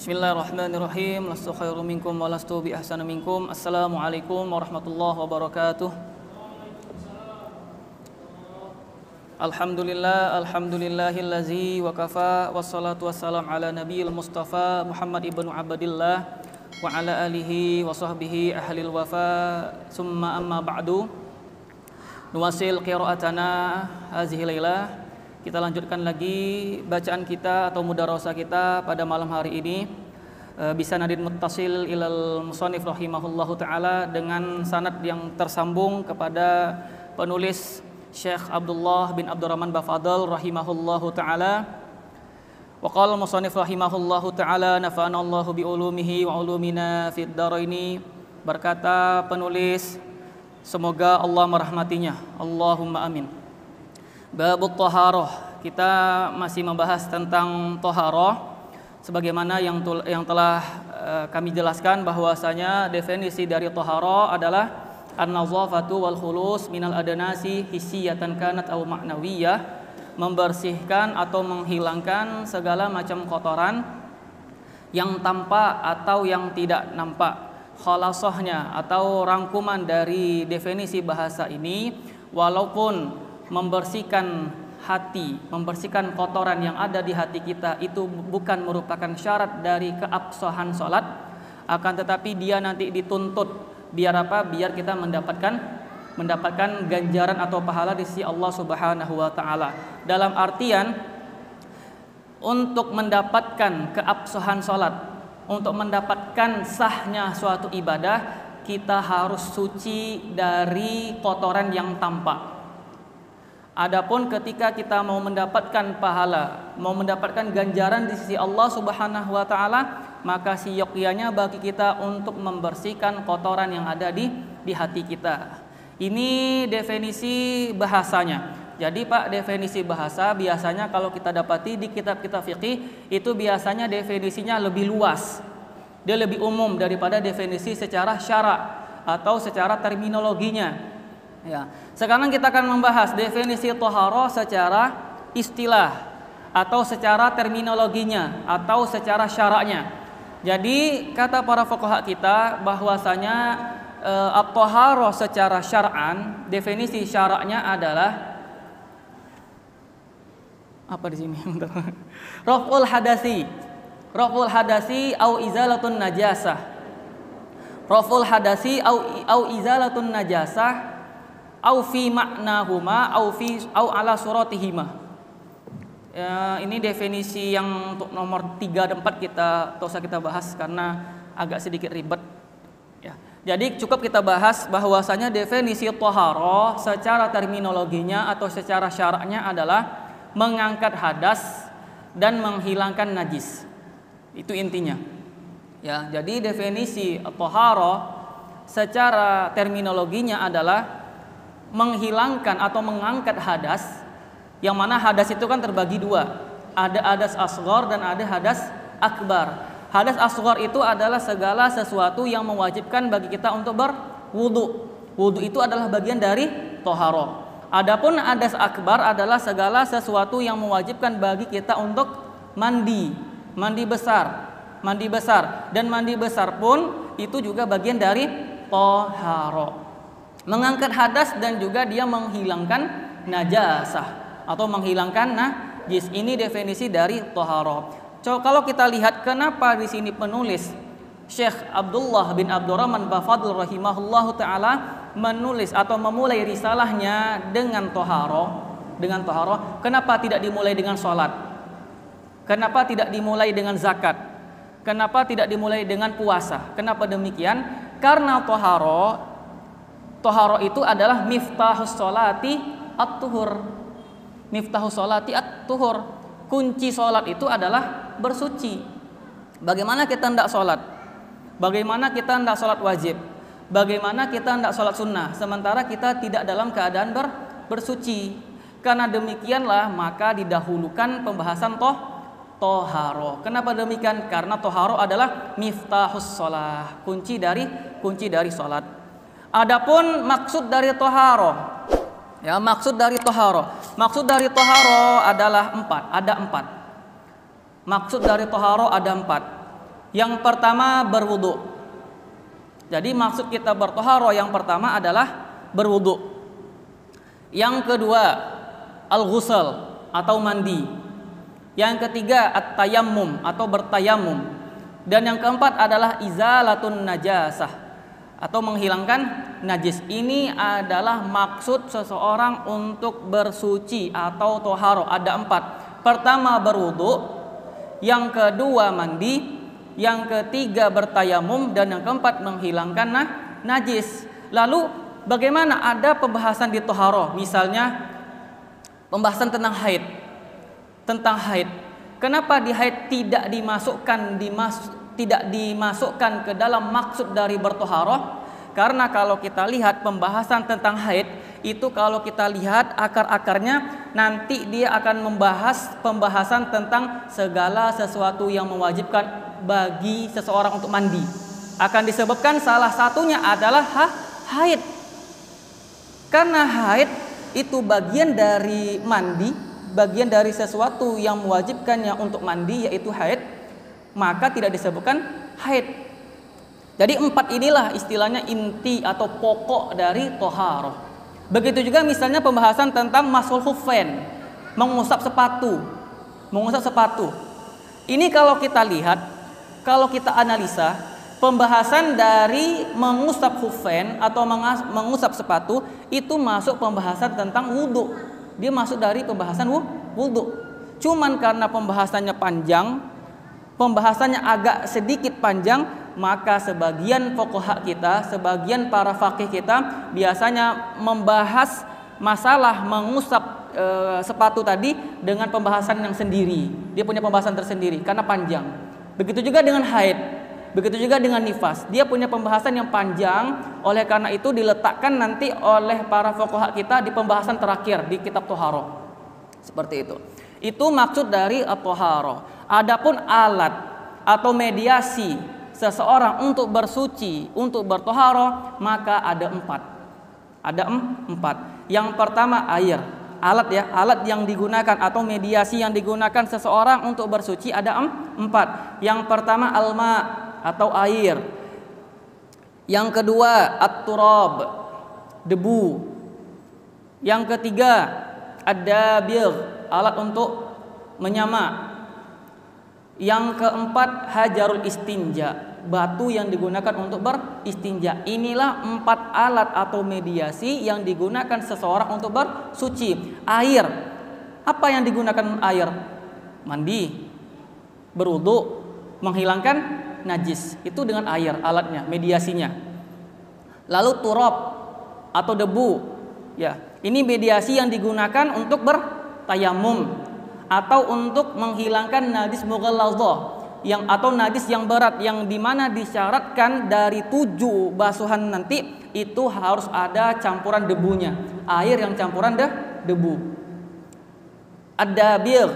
Bismillahirrahmanirrahim. Lastu khairu minkum wa lastu bi ahsana minkum. Assalamualaikum warahmatullahi wabarakatuh. Alhamdulillahillazi wa kafa wassalatu wassalam ala nabiyil mustafa Muhammad ibnu Abdillah wa ala alihi wa sahbihi ahlil wafa. Summa amma ba'du. Nuwasil qira'atana hazihi lailah. Kita lanjutkan lagi bacaan kita atau mudarasah kita pada malam hari ini bisanadin muttasil ilal musannif rahimahullahu taala, dengan sanad yang tersambung kepada penulis Syekh Abdullah bin Abdurrahman Bafadl rahimahullahu taala. Wa qala musannif rahimahullahu taala nafa'ana Allahu bi ulumihi wa ulumina fid dharaini. Berkata penulis, semoga Allah merahmatinya. Allahumma amin. Babut Thaharah. Kita masih membahas tentang Thaharah sebagaimana yang telah kami jelaskan bahwasanya definisi dari Thaharah adalah an-nazafatu wal khulus minal adanasi hissiyatan kanat aw ma'nawiyah, membersihkan atau menghilangkan segala macam kotoran yang tampak atau yang tidak nampak. Khalasahnya atau rangkuman dari definisi bahasa ini, walaupun membersihkan hati, membersihkan kotoran yang ada di hati kita itu bukan merupakan syarat dari keabsahan sholat, akan tetapi dia nanti dituntut biar apa? Biar kita mendapatkan ganjaran atau pahala di sisi Allah Subhanahu wa taala. Dalam artian untuk mendapatkan keabsahan sholat, untuk mendapatkan sahnya suatu ibadah, kita harus suci dari kotoran yang tampak. Adapun ketika kita mau mendapatkan pahala, mau mendapatkan ganjaran di sisi Allah Subhanahu wa taala, maka siyogyanya bagi kita untuk membersihkan kotoran yang ada di hati kita. Ini definisi bahasanya. Jadi Pak, definisi bahasa biasanya kalau kita dapati di kitab-kitab fikih itu biasanya definisinya lebih luas. Dia lebih umum daripada definisi secara syara atau secara terminologinya. Ya, sekarang kita akan membahas definisi Thaharah secara istilah atau secara terminologinya atau secara syaraknya. Jadi kata para fuqaha kita bahwasanya at-Thaharah secara syar'an, definisi syaraknya adalah apa di sini? Raf'ul hadasi au izalatun najasah. Raf'ul hadasi au izalatun najasah au fi ma'nahuma au ala suratihima. Ini definisi yang untuk nomor 3 dan 4 kita tak usah kita bahas karena agak sedikit ribet ya. Jadi cukup kita bahas bahwasanya definisi Thaharah secara terminologinya atau secara syaraknya adalah mengangkat hadas dan menghilangkan najis. Itu intinya. Ya, jadi definisi Thaharah secara terminologinya adalah menghilangkan atau mengangkat hadas, yang mana hadas itu kan terbagi dua, ada hadas asghar dan ada hadas akbar. Hadas asghar itu adalah segala sesuatu yang mewajibkan bagi kita untuk berwudu. Wudu itu adalah bagian dari Thaharah. Adapun hadas akbar adalah segala sesuatu yang mewajibkan bagi kita untuk mandi besar, dan mandi besar pun itu juga bagian dari Thaharah. Mengangkat hadas dan juga dia menghilangkan najasah atau menghilangkan najis. Ini definisi dari Thaharah. Kalau kita lihat kenapa di sini penulis Syekh Abdullah bin Abdurrahman Bafadl rahimahullahu taala menulis atau memulai risalahnya dengan Thaharah, kenapa tidak dimulai dengan sholat? Kenapa tidak dimulai dengan zakat? Kenapa tidak dimulai dengan puasa? Kenapa demikian? Karena Thaharah itu adalah miftahus sholati at-tuhur. Miftahus sholati at-tuhur. Kunci sholat itu adalah bersuci. Bagaimana kita hendak sholat? Bagaimana kita hendak sholat wajib? Bagaimana kita hendak sholat sunnah? Sementara kita tidak dalam keadaan bersuci. Karena demikianlah maka didahulukan pembahasan Thaharah. Kenapa demikian? Karena Thaharah adalah miftahus sholat. Kunci dari sholat. Adapun maksud dari Thaharah, ya maksud dari Thaharah adalah 4. Ada 4. Maksud dari Thaharah ada 4. Yang pertama berwudu. Jadi maksud kita bertoharo yang pertama adalah berwudu. Yang kedua al-ghusl atau mandi. Yang ketiga at-tayammum atau bertayamum. Dan yang keempat adalah izalatun najasah atau menghilangkan najis. Ini adalah maksud seseorang untuk bersuci atau toharo. Ada 4. Pertama berwudu, yang kedua mandi, yang ketiga bertayamum, dan yang keempat menghilangkan najis. Lalu bagaimana ada pembahasan di toharo? Misalnya pembahasan tentang haid. Tentang haid. Kenapa di haid tidak dimasukkan ke dalam maksud dari bertoharoh? Karena kalau kita lihat pembahasan tentang haid itu, kalau kita lihat akar-akarnya, nanti dia akan membahas pembahasan tentang segala sesuatu yang mewajibkan bagi seseorang untuk mandi. Akan disebutkan salah satunya adalah haid. Karena haid itu bagian dari mandi, bagian dari sesuatu yang mewajibkannya untuk mandi, yaitu haid, maka tidak disebutkan haid. Jadi 4 inilah istilahnya inti atau pokok dari toharoh. Begitu juga misalnya pembahasan tentang masul khuffain, mengusap sepatu. Ini kalau kita lihat, kalau kita analisa, pembahasan dari mengusap khuffain atau mengusap sepatu itu masuk pembahasan tentang wudu. Dia masuk dari pembahasan wudu. Cuman karena pembahasannya panjang, pembahasannya agak sedikit panjang, maka sebagian fuqaha kita, sebagian para faqih kita biasanya membahas masalah mengusap sepatu tadi dengan pembahasan yang sendiri. Dia punya pembahasan tersendiri karena panjang. Begitu juga dengan haid, begitu juga dengan nifas. Dia punya pembahasan yang panjang, oleh karena itu diletakkan nanti oleh para fuqaha kita di pembahasan terakhir di kitab Toharoh. Seperti itu. Itu maksud dari at-toharoh. Adapun alat atau mediasi seseorang untuk bersuci, untuk bertoharoh, maka ada 4. Ada 4. Yang pertama air. Alat yang digunakan atau mediasi yang digunakan seseorang untuk bersuci ada 4. Yang pertama alma atau air. Yang kedua at-turab, debu. Yang ketiga ad-dabir, alat untuk menyama. Yang keempat hajarul istinja, batu yang digunakan untuk beristinja. Inilah 4 alat atau mediasi yang digunakan seseorang untuk bersuci. Air, apa yang digunakan air? Mandi, berwudu, menghilangkan najis. Itu dengan air alatnya, mediasinya. Lalu turab atau debu, ya, ini mediasi yang digunakan untuk bertayamum atau untuk menghilangkan najis mughalladhah, yang atau najis yang berat, yang dimana disyaratkan dari 7 basuhan nanti itu harus ada campuran debunya, air yang campuran debu. Ad-dabir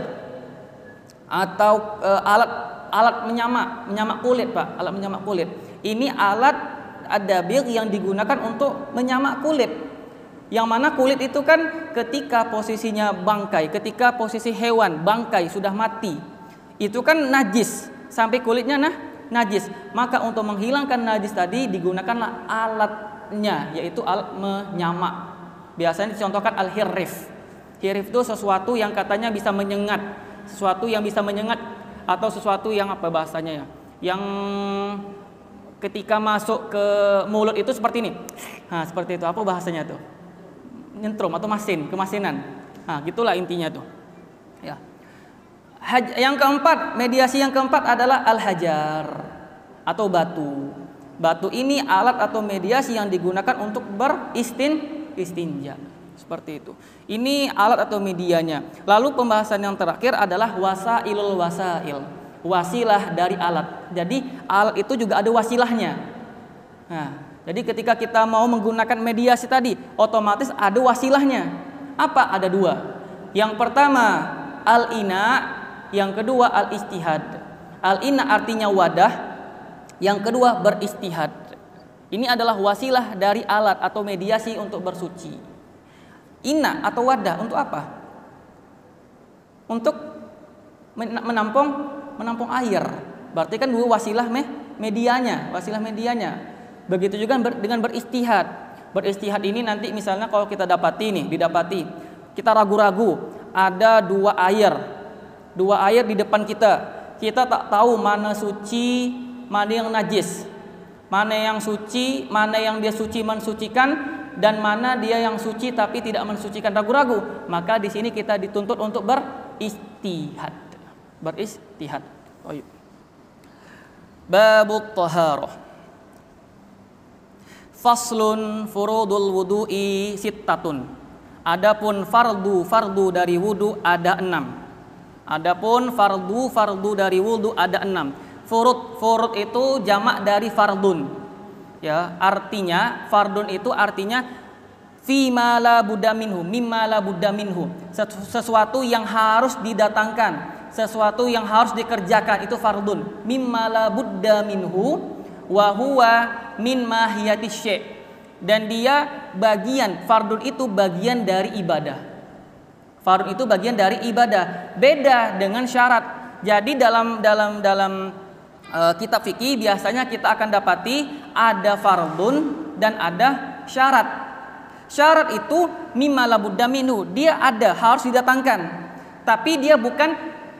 atau alat menyama kulit, Pak, alat menyama kulit. Ini alat ad-dabir yang digunakan untuk menyama kulit. Yang mana kulit itu kan ketika posisinya bangkai, ketika posisi hewan bangkai sudah mati, itu kan najis, sampai kulitnya najis. Maka untuk menghilangkan najis tadi digunakanlah alatnya, yaitu alat menyama. Biasanya dicontohkan al-hirrif. Hirrif itu sesuatu yang katanya bisa menyengat, sesuatu yang bisa menyengat, atau sesuatu yang apa bahasanya ya, yang ketika masuk ke mulut itu seperti ini. Nah, seperti itu, apa bahasanya tuh? Nyentrum atau kemasinan. Nah, gitulah intinya tuh. Ya. Yang keempat, mediasi yang keempat adalah al-hajar atau batu. Batu ini alat atau mediasi yang digunakan untuk beristinja. Seperti itu. Ini alat atau medianya. Lalu pembahasan yang terakhir adalah wasailul wasail. Wasilah dari alat. Jadi alat itu juga ada wasilahnya. Nah, jadi ketika kita mau menggunakan mediasi tadi, otomatis ada wasilahnya. Apa? Ada 2. Yang pertama al-ina, yang kedua al-istihad. Al-ina artinya wadah, yang kedua beristihad. Ini adalah wasilah dari alat atau mediasi untuk bersuci. Ina atau wadah untuk apa? Untuk menampung air. Berarti kan dua wasilah medianya. Begitu juga dengan beristihad. Beristihad ini nanti misalnya kalau kita didapati kita ragu-ragu, ada dua air di depan kita tak tahu mana suci, mana yang najis, mana yang suci, mana yang dia suci mensucikan, dan mana dia yang suci tapi tidak mensucikan, ragu-ragu. Maka di sini kita dituntut untuk beristihad. Babut taharah. Faslun furudul wudu'i sittatun. Adapun fardu dari wudu ada 6. Adapun fardu dari wudu ada 6. Furud itu jamak dari fardun. Ya, artinya fardun itu artinya mimma la budda minhu. Sesuatu yang harus didatangkan, sesuatu yang harus dikerjakan, itu fardun. Mimma la budda minhu wa huwa min mahiyati syai'. Dan dia fardun itu bagian dari ibadah. Fardun itu bagian dari ibadah, beda dengan syarat. Jadi dalam kitab fikih biasanya kita akan dapati ada fardun dan ada syarat. Syarat itu mimma la budda minhu, dia harus didatangkan. Tapi dia bukan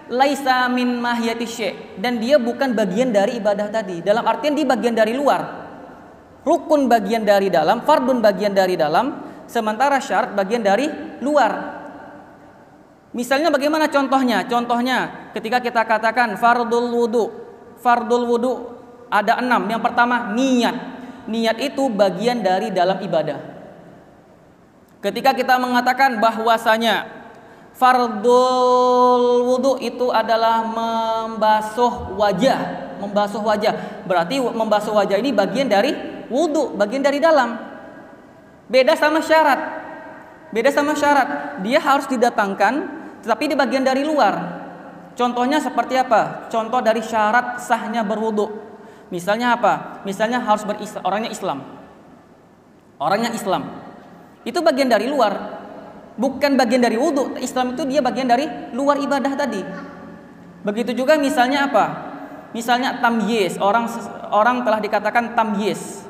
laisa min mahiyati syai', dan dia bukan bagian dari ibadah tadi. Dalam artian dia bagian dari luar. Rukun bagian dari dalam, fardun bagian dari dalam, sementara syarat bagian dari luar. Misalnya bagaimana contohnya? Contohnya ketika kita katakan fardul wudu ada 6. Yang pertama niat. Niat itu bagian dari dalam ibadah. Ketika kita mengatakan bahwasanya fardul wudu itu adalah membasuh wajah, berarti membasuh wajah ini bagian dari wudu, bagian dari dalam. Beda sama syarat. Dia harus didatangkan, tetapi di bagian dari luar. Contohnya seperti apa? Contoh dari syarat sahnya berwudu. Misalnya apa? Misalnya harus orangnya Islam. Itu bagian dari luar, bukan bagian dari wudu. Islam itu dia bagian dari luar ibadah tadi. Begitu juga misalnya apa? Misalnya tamyiz, orang telah dikatakan tamyiz.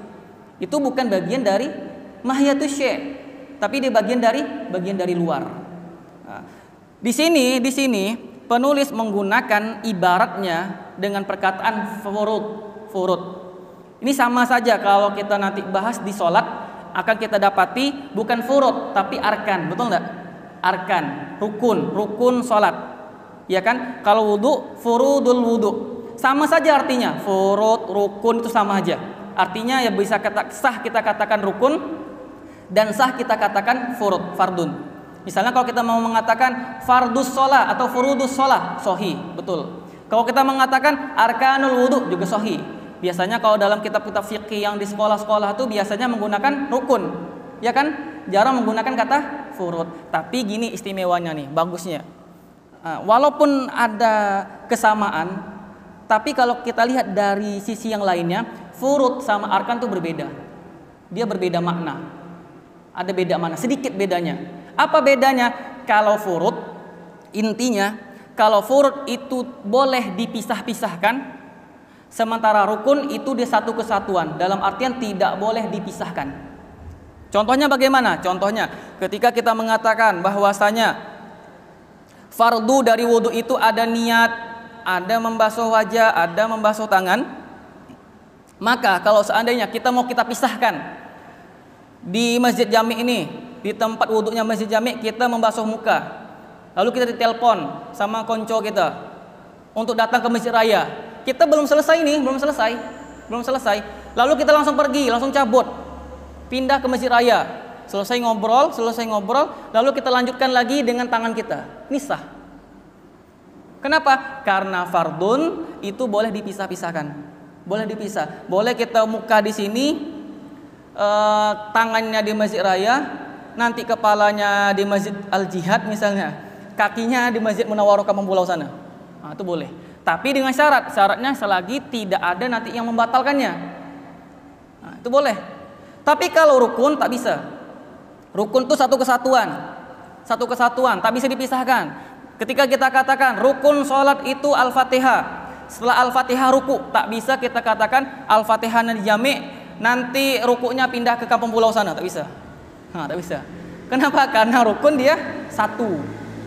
Itu bukan bagian dari mahiyatus syai', tapi dia bagian dari luar. Nah, di sini penulis menggunakan ibaratnya dengan perkataan furud. Ini sama saja kalau kita nanti bahas di sholat, akan kita dapati bukan furud tapi arkan, betul enggak? Arkan, rukun sholat. Ya kan? Kalau wudu, furudul wudu. Sama saja artinya, furud, rukun itu sama aja. Artinya ya bisa sah kita katakan rukun dan sah kita katakan fardun. Misalnya kalau kita mau mengatakan fardus sholat atau furudus sholat, sahih, betul. Kalau kita mengatakan arkanul wudu juga sahih. Biasanya kalau dalam kitab-kitab fikih yang di sekolah-sekolah itu biasanya menggunakan rukun, ya kan? Jarang menggunakan kata furud. Tapi gini istimewanya nih, bagusnya. Walaupun ada kesamaan, tapi kalau kita lihat dari sisi yang lainnya, furud sama arkan itu berbeda. Dia berbeda makna. Ada beda mana, sedikit bedanya. Apa bedanya? Kalau furud, intinya kalau furud itu boleh dipisah-pisahkan, sementara rukun itu dia satu kesatuan, dalam artian tidak boleh dipisahkan. Contohnya bagaimana? Contohnya ketika kita mengatakan bahwasanya fardu dari wudu itu ada niat, ada membasuh wajah, ada membasuh tangan. Maka kalau seandainya kita pisahkan di masjid jami ini, di tempat wudhunya masjid jami kita membasuh muka, lalu kita ditelepon sama konco kita untuk datang ke masjid raya. Kita belum selesai. Lalu kita langsung pergi, langsung cabut, pindah ke masjid raya. Selesai ngobrol, lalu kita lanjutkan lagi dengan tangan kita. Ini sah. Kenapa? Karena fardun itu boleh dipisah-pisahkan. Boleh dipisah. Boleh kita muka di sini, tangannya di masjid raya, nanti kepalanya di Masjid Al-Jihad misalnya, kakinya di Masjid Munawwarah Kampung Pulau sana. Nah, itu boleh. Tapi dengan syaratnya selagi tidak ada nanti yang membatalkannya. Nah, itu boleh. Tapi kalau rukun tak bisa. Rukun itu satu kesatuan, tak bisa dipisahkan. Ketika kita katakan rukun sholat itu Al-Fatihah, setelah Al-Fatihah ruku. Tak bisa kita katakan Al-Fatihah jami' nanti rukunya pindah ke kampung pulau sana, tak bisa. Tak bisa. Kenapa? Karena rukun dia satu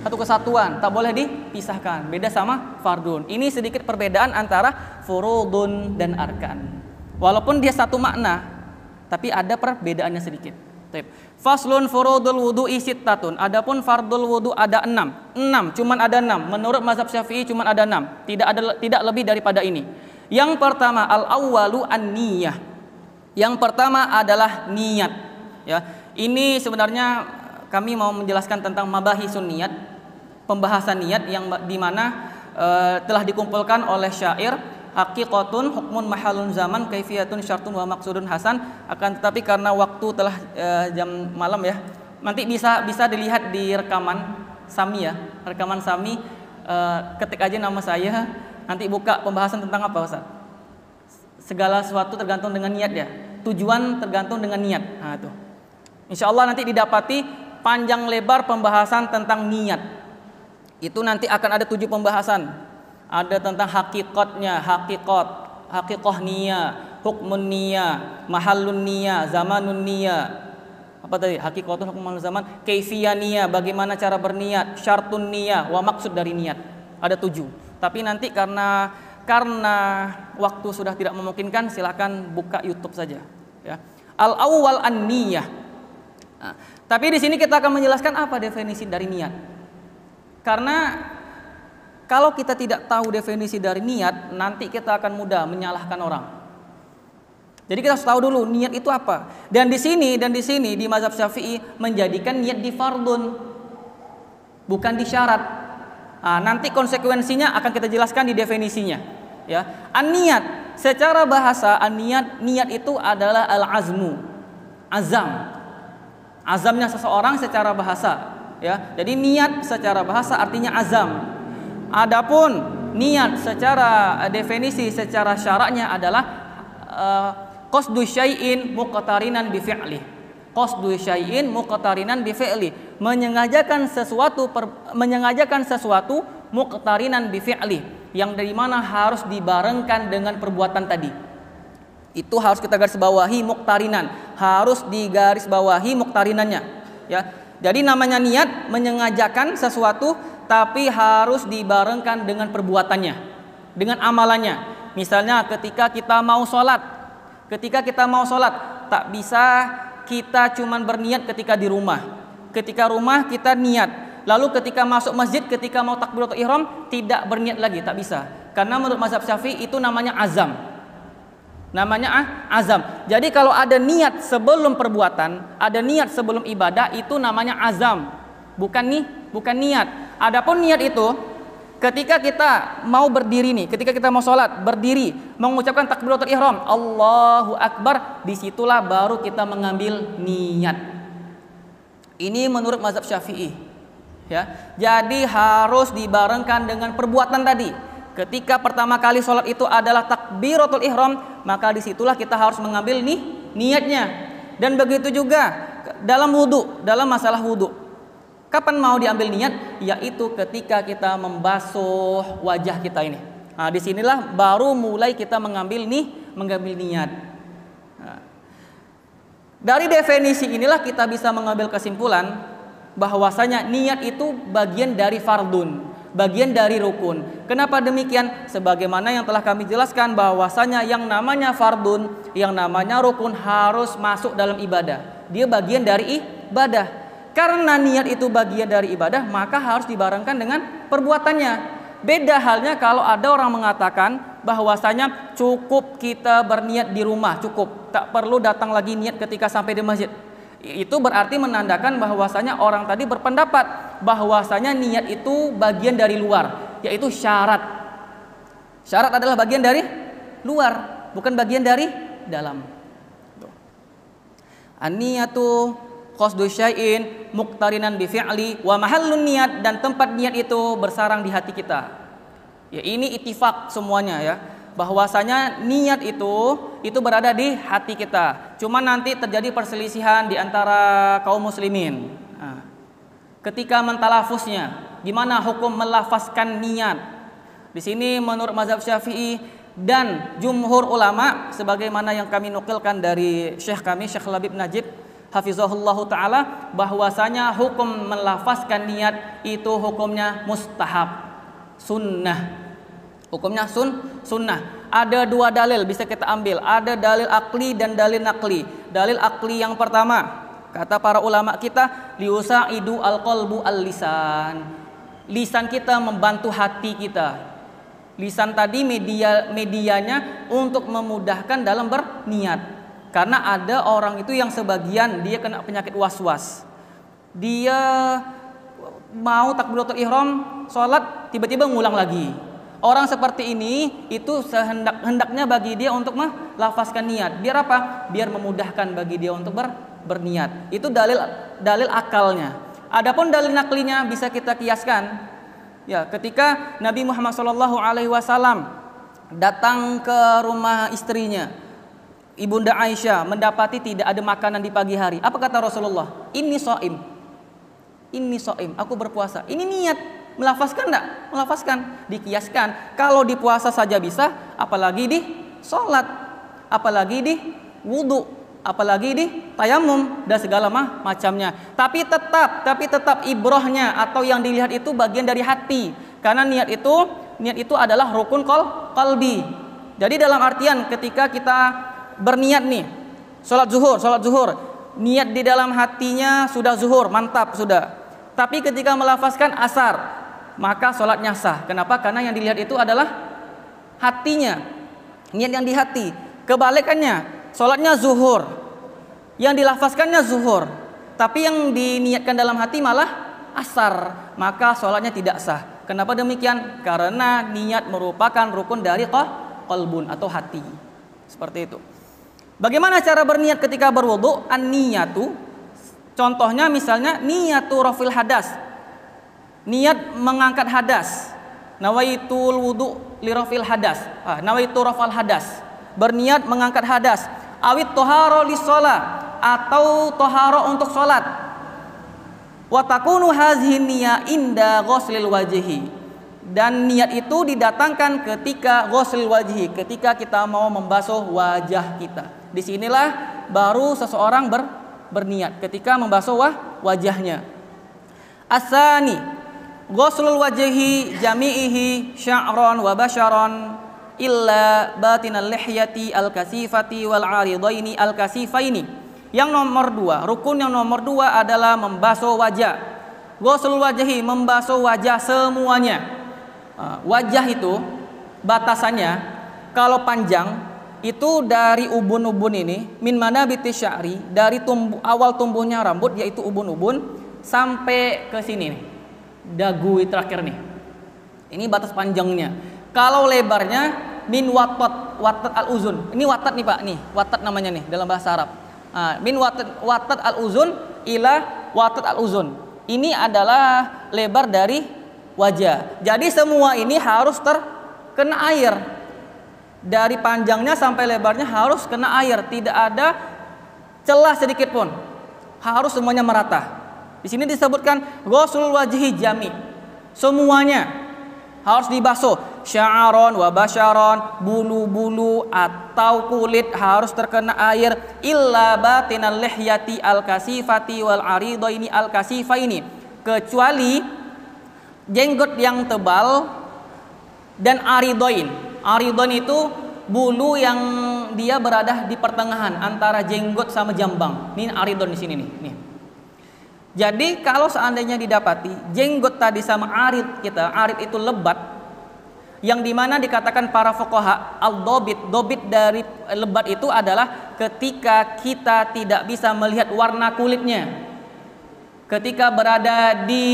kesatuan, tak boleh dipisahkan. Beda sama fardun. Ini sedikit perbedaan antara furudun dan arkan. Walaupun dia satu makna, tapi ada perbedaannya sedikit. Faslun furudul wudu'i sittatun. Adapun fardul wudu ada 6. Cuman ada 6. Menurut mazhab Syafi'i cuman ada 6. Tidak lebih daripada ini. Yang pertama al-awwalu an-niyah. Yang pertama adalah niat. Ya, ini sebenarnya kami mau menjelaskan tentang mabahisun niat, pembahasan niat yang dimana telah dikumpulkan oleh syair. Haqiqatun hukmun mahalun zaman kaifiyatun syartun wa maqsudun hasan. Akan tetapi karena waktu telah jam malam ya, nanti bisa dilihat di rekaman Sami ya, rekaman Sami, ketik aja nama saya, nanti buka pembahasan tentang apa Ustaz? Segala sesuatu tergantung dengan niat ya, tujuan tergantung dengan niat. Nah itu insya Allah nanti didapati panjang lebar pembahasan tentang niat. Itu nanti akan ada 7 pembahasan. Ada tentang hakikatnya, hakikoh niyah, hukmun niyah, mahallun niyah, zamanun niyah. Apa tadi? Hakikatun hukmun zaman, kaifiyah niyah, bagaimana cara berniat, syartun niyah, wa maksud dari niat. Ada 7. Tapi nanti karena waktu sudah tidak memungkinkan, silakan buka YouTube saja. Ya. Al-awwal an-niyah. Nah, tapi di sini kita akan menjelaskan apa definisi dari niat. Karena kalau kita tidak tahu definisi dari niat, nanti kita akan mudah menyalahkan orang. Jadi kita harus tahu dulu niat itu apa. Dan di sini di mazhab Syafi'i menjadikan niat di fardun, bukan di syarat. Nah, nanti konsekuensinya akan kita jelaskan di definisinya. Ya, an-niat secara bahasa niat itu adalah al-azmu, azamnya seseorang secara bahasa. Ya, jadi niat secara bahasa artinya azam. Adapun niat secara definisi secara syaraknya adalah qasdu syai'in muqtarinan bi fi'li. Qasdu syai'in muqtarinan bi fi'li, menyengajakan sesuatu muqtarinan bi fi'li, yang dari mana harus dibarengkan dengan perbuatan tadi. Itu harus kita garis bawahi muqtarinan, harus digarisbawahi muqtarinannya, ya. Jadi namanya niat menyengajakan sesuatu tapi harus dibarengkan dengan perbuatannya, dengan amalannya. Misalnya ketika kita mau sholat, tak bisa kita cuman berniat ketika di rumah. Ketika rumah kita niat, lalu ketika masuk masjid, ketika mau takbiratul ihram tidak berniat lagi, tak bisa. Karena menurut mazhab Syafi'i itu namanya azam. Jadi kalau ada niat sebelum perbuatan, ada niat sebelum ibadah, itu namanya azam, bukan niat. Adapun niat itu ketika kita mau berdiri nih, ketika kita mau sholat berdiri, mengucapkan takbiratul ihram, Allahu Akbar, disitulah baru kita mengambil niat. Ini menurut mazhab Syafi'i. Ya, jadi harus dibarengkan dengan perbuatan tadi. Ketika pertama kali sholat itu adalah takbiratul ihram, maka disitulah kita harus mengambil niatnya. Dan begitu juga dalam wudu, dalam masalah wudu. Kapan mau diambil niat? Yaitu ketika kita membasuh wajah kita ini. Nah, disinilah baru mulai kita mengambil niat. Nah, dari definisi inilah kita bisa mengambil kesimpulan bahwasanya niat itu bagian dari fardun, bagian dari rukun. Kenapa demikian? Sebagaimana yang telah kami jelaskan bahwasanya yang namanya fardun, yang namanya rukun harus masuk dalam ibadah. Dia bagian dari ibadah. Karena niat itu bagian dari ibadah, maka harus dibarengkan dengan perbuatannya. Beda halnya kalau ada orang mengatakan bahwasanya cukup kita berniat di rumah, cukup, tak perlu datang lagi niat ketika sampai di masjid. Itu berarti menandakan bahwasanya orang tadi berpendapat bahwasanya niat itu bagian dari luar, yaitu syarat. Syarat adalah bagian dari luar, bukan bagian dari dalam. An-niyatu qasdu syai'in muqtarinan bi fi'li wa mahallun niat, dan tempat niat itu bersarang di hati kita. Ya, ini ittifaq semuanya ya, bahwasanya niat itu berada di hati kita. Cuma nanti terjadi perselisihan di antara kaum muslimin. Nah, ketika mentalafuznya, gimana hukum melafazkan niat? Di sini menurut mazhab Syafi'i dan jumhur ulama sebagaimana yang kami nukilkan dari Syekh kami Syekh Labib Najib hafizahullahu taala, bahwasanya hukum melafazkan niat itu hukumnya mustahab, sunnah. Hukumnya sunnah. Ada dua dalil bisa kita ambil, ada dalil akli dan dalil nakli. Dalil akli yang pertama, kata para ulama kita, liusaidu alqalbu al-lisan. Lisan kita membantu hati kita. Lisan tadi medianya untuk memudahkan dalam berniat. Karena ada orang itu yang sebagian dia kena penyakit was-was. Dia mau takbiratul ihram, sholat, tiba-tiba ngulang lagi. Orang seperti ini itu hendaknya bagi dia untuk melafazkan niat. Biar apa? Biar memudahkan bagi dia untuk berniat. Itu dalil akalnya. Adapun dalil naklinya bisa kita kiaskan. Ya, ketika Nabi Muhammad SAW datang ke rumah istrinya, Ibunda Aisyah, mendapati tidak ada makanan di pagi hari. Apa kata Rasulullah? Ini so'im. Ini so'im, aku berpuasa. Ini niat. Melafazkan enggak? Melafazkan. Dikiaskan. Kalau di puasa saja bisa, apalagi di sholat, apalagi di wudu, apalagi di tayamum dan segala macamnya. Tapi tetap ibrohnya atau yang dilihat itu bagian dari hati. Karena niat itu adalah rukun qalbi. Jadi dalam artian ketika kita berniat nih, sholat zuhur, niat di dalam hatinya sudah zuhur, mantap sudah. Tapi ketika melafazkan asar, maka sholatnya sah. Kenapa? Karena yang dilihat itu adalah hatinya, niat yang di hati. Kebalikannya, sholatnya zuhur, yang dilafazkannya zuhur, tapi yang diniatkan dalam hati malah asar, maka sholatnya tidak sah. Kenapa demikian? Karena niat merupakan rukun dari qalbun atau hati. Seperti itu. Bagaimana cara berniat ketika berwudu? An-niyatu, contohnya misalnya niyatu rafil hadas, niat mengangkat hadas. Nawaitul wudu li rafil hadas, nawaitu rafal hadas, berniat mengangkat hadas. Awit toharo li sholat, atau toharo untuk sholat. Wa takunu hazihi niyah inda ghuslil wajhi, dan niat itu didatangkan ketika ghuslil wajhi, ketika kita mau membasuh wajah kita. Disinilah baru seseorang berniat ketika membasuh wajahnya. Asani ghuslul wajhi jami'ihi sya'ran wa basharan illa batinal lihyati al-kasifati wal 'aridaini al-kasifaini. Yang nomor dua, rukun yang nomor dua adalah membasuh wajah. Ghuslul wajhi, membasuh wajah semuanya. Wajah itu batasannya kalau panjang itu dari ubun-ubun ini, min manabiti sya'ri, dari awal tumbuhnya rambut yaitu ubun-ubun sampai ke sini nih, dagu terakhir nih. Ini batas panjangnya. Kalau lebarnya min watat al-uzun. Ini watat nih Pak, nih watat namanya nih dalam bahasa Arab. Min watat al-uzun ila watat al-uzun. Ini adalah lebar dari wajah. Jadi semua ini harus terkena air. Dari panjangnya sampai lebarnya harus kena air, tidak ada celah sedikit pun. Harus semuanya merata. Di sini disebutkan ghuslul wajhi jami. Semuanya harus dibasuh. Sya'aron wa basyaron, bulu-bulu atau kulit harus terkena air. Illa batinal lihyati al-kasifati wal 'aridaini al-kasifaini, kecuali jenggot yang tebal dan aridoin. Aridon itu bulu yang dia berada di pertengahan antara jenggot sama jambang. Ini aridon di sini nih. Jadi kalau seandainya didapati jenggot tadi sama arid kita, arid itu lebat, yang dimana dikatakan para fuqaha al-dobit dari lebat itu adalah ketika kita tidak bisa melihat warna kulitnya. Ketika berada di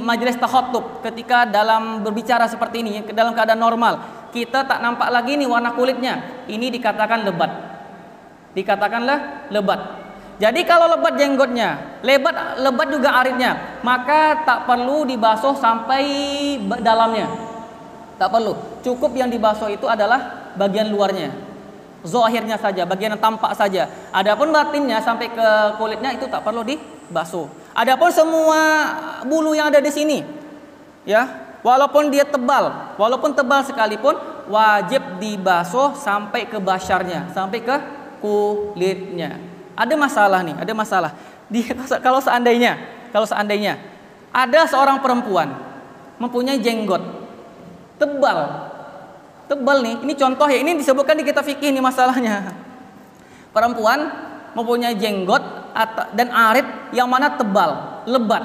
majelis takhattub, ketika dalam berbicara seperti ini, dalam keadaan normal, kita tak nampak lagi nih warna kulitnya. Ini dikatakan lebat. Dikatakanlah lebat. Jadi kalau lebat jenggotnya, lebat juga aritnya, maka tak perlu dibasuh sampai dalamnya. Tak perlu. Cukup yang dibasuh itu adalah bagian luarnya, zahirnya saja, bagian yang tampak saja. Adapun batinnya sampai ke kulitnya itu tak perlu dibasuh. Adapun semua bulu yang ada di sini, ya, Walaupun dia tebal, walaupun tebal sekalipun wajib dibasuh sampai ke basyarnya, sampai ke kulitnya. Ada masalah nih, ada masalah. Kalau seandainya ada seorang perempuan mempunyai jenggot tebal nih. Ini contoh ya, ini disebutkan di kitab fikih nih masalahnya. Perempuan mempunyai jenggot dan arit yang mana tebal, lebat,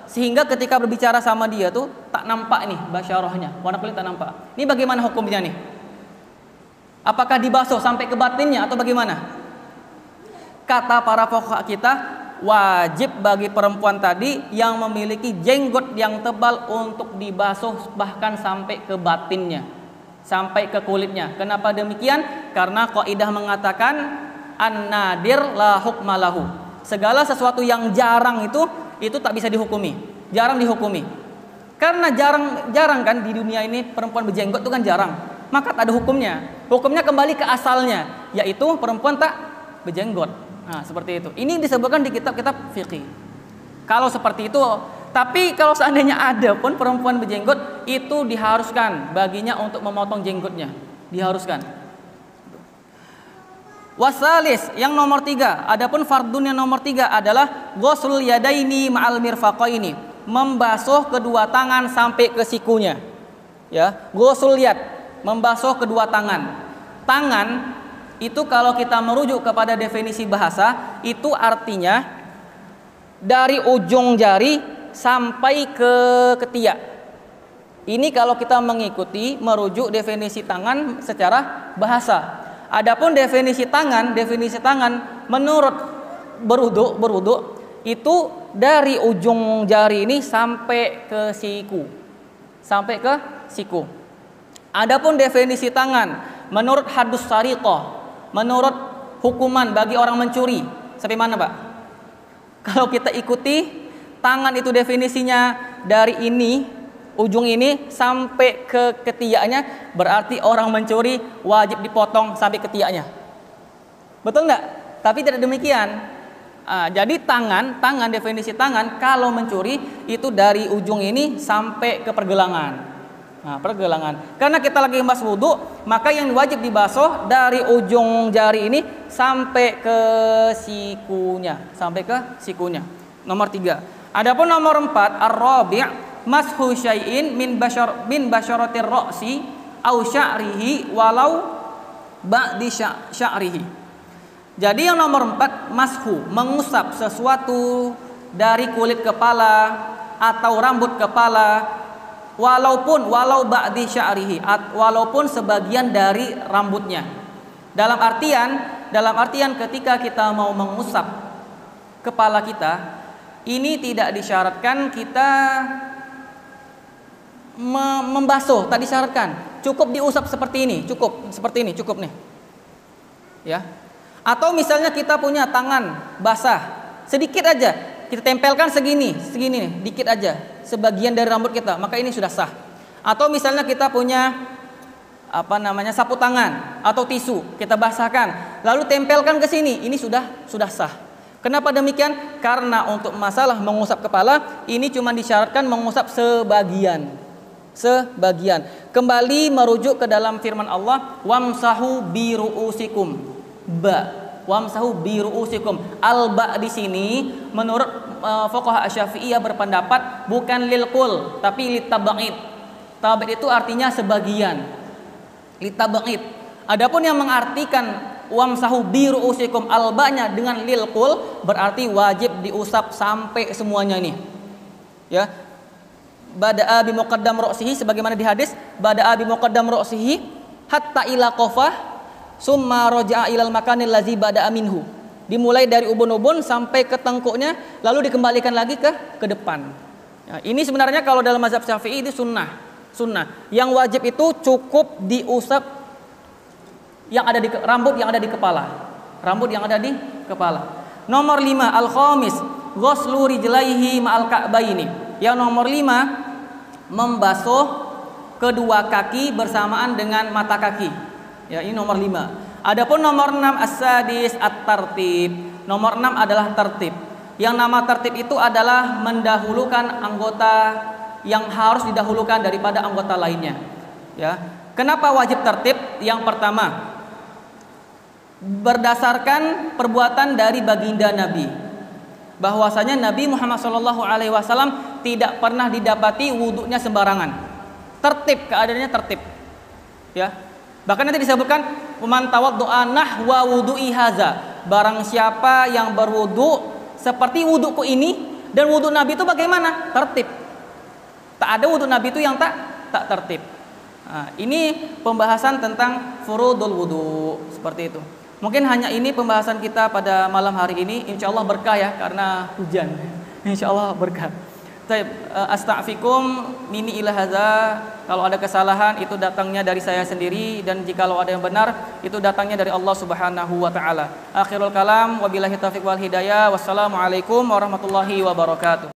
sehingga ketika berbicara sama dia tuh tak nampak nih basyarahnya, warna kulit tak nampak. Ini bagaimana hukumnya nih? Apakah dibasuh sampai ke batinnya atau bagaimana? Kata para fuqaha kita, wajib bagi perempuan tadi yang memiliki jenggot yang tebal untuk dibasuh bahkan sampai ke batinnya, sampai ke kulitnya. Kenapa demikian? Karena kaidah mengatakan an-nadir la hukma lahu. Segala sesuatu yang jarang itu tak bisa dihukumi, jarang dihukumi. Karena jarang kan di dunia ini perempuan berjenggot itu kan jarang, maka tak ada hukumnya. Hukumnya kembali ke asalnya, yaitu perempuan tak berjenggot. Nah, seperti itu. Ini disebutkan di kitab-kitab fikih. Kalau seperti itu, tapi kalau seandainya ada pun perempuan berjenggot, itu diharuskan baginya untuk memotong jenggotnya, diharuskan. Wasalis yang nomor 3, adapun fardun yang nomor 3 adalah ghuslul yadaini ma'al mirfaqaini, membasuh kedua tangan sampai ke sikunya. Ya, ghusl yad, membasuh kedua tangan. Tangan itu kalau kita merujuk kepada definisi bahasa, itu artinya dari ujung jari sampai ke ketiak. Ini kalau kita mengikuti merujuk definisi tangan secara bahasa. Adapun definisi tangan menurut berwudu itu dari ujung jari ini sampai ke siku. Adapun definisi tangan menurut hadus sariqah, menurut hukuman bagi orang mencuri, sampai mana, Pak? Kalau kita ikuti tangan itu definisinya dari ini, ujung ini sampai ke ketiaknya, berarti orang mencuri wajib dipotong sampai ketiaknya. Betul enggak? Tapi tidak demikian. Jadi tangan definisi tangan kalau mencuri itu dari ujung ini sampai ke pergelangan. Nah, pergelangan. Karena kita lagi membahas wudu, maka yang wajib dibasuh dari ujung jari ini sampai ke sikunya. Nomor 3. Adapun nomor 4, ar-rabi' mashu syai'in min basyaratir ra'si au sya'rihi walau ba'di sya'rihi. Jadi yang nomor 4, mashu, mengusap sesuatu dari kulit kepala atau rambut kepala walau ba'di sya'rihi, walaupun sebagian dari rambutnya. Dalam artian ketika kita mau mengusap kepala kita, ini tidak disyaratkan kita membasuh, tak disyaratkan. Cukup diusap seperti ini, cukup nih. Ya. Atau misalnya kita punya tangan basah, sedikit aja kita tempelkan segini nih, dikit aja, sebagian dari rambut kita, maka ini sudah sah. Atau misalnya kita punya sapu tangan atau tisu, kita basahkan, lalu tempelkan ke sini, ini sudah sah. Kenapa demikian? Karena untuk masalah mengusap kepala ini cuma disyaratkan mengusap sebagian. Kembali merujuk ke dalam firman Allah, wamsahu bi ru'usikum. Wamsahu bi ru'usikum. Al-ba di sini menurut fuqaha Asy-Syafi'iyah berpendapat bukan lil qul tapi litab'id. Tab'id itu artinya sebagian. Litab'id. Adapun yang mengartikan wamsahu bi ru'usikum al-ba-nya dengan lil qul berarti wajib diusap sampai semuanya ini. Ya. Bada'a bi muqaddam ra'sihi, sebagaimana di hadis, bada'a bi muqaddam ra'sihi hatta ila qafah summa raja'a ilal makanil ladzi bada'a minhu. Dimulai dari ubun-ubun sampai ke tengkuknya, lalu dikembalikan lagi ke depan. Ya, ini sebenarnya kalau dalam mazhab Syafi'i itu sunnah. Yang wajib itu cukup diusap rambut yang ada di kepala. Nomor 5, al-khamis ghuslu rijlaihi ma'al ka'baini. Yang nomor 5, membasuh kedua kaki bersamaan dengan mata kaki. Ya, ini nomor 5. Adapun nomor 6, as-sadis at-tartib. Nomor 6 adalah tertib. Yang nama tertib itu adalah mendahulukan anggota yang harus didahulukan daripada anggota lainnya. Ya. Kenapa wajib tertib? Yang pertama, berdasarkan perbuatan dari baginda Nabi, bahwasanya Nabi Muhammad SAW tidak pernah didapati wudhunya sembarangan. Tertib, keadaannya tertib. Ya. Bahkan nanti disebutkan man tawaddu'a nahwa wudu'i haza. Barang siapa yang berwudu seperti wuduku ini, dan wudu Nabi itu bagaimana? Tertib. Tak ada wudu Nabi itu yang tak tertib. Nah, ini pembahasan tentang furudul wudu, seperti itu. Mungkin hanya ini pembahasan kita pada malam hari ini. Insya Allah berkah ya, karena hujan. Insya Allah berkah. Astaghfirukum mini ila hadza. Kalau ada kesalahan itu datangnya dari saya sendiri, dan jikalau ada yang benar itu datangnya dari Allah Subhanahu wa taala. Akhirul kalam, wabillahi taufiq wal hidayah. Wassalamualaikum warahmatullahi wabarakatuh.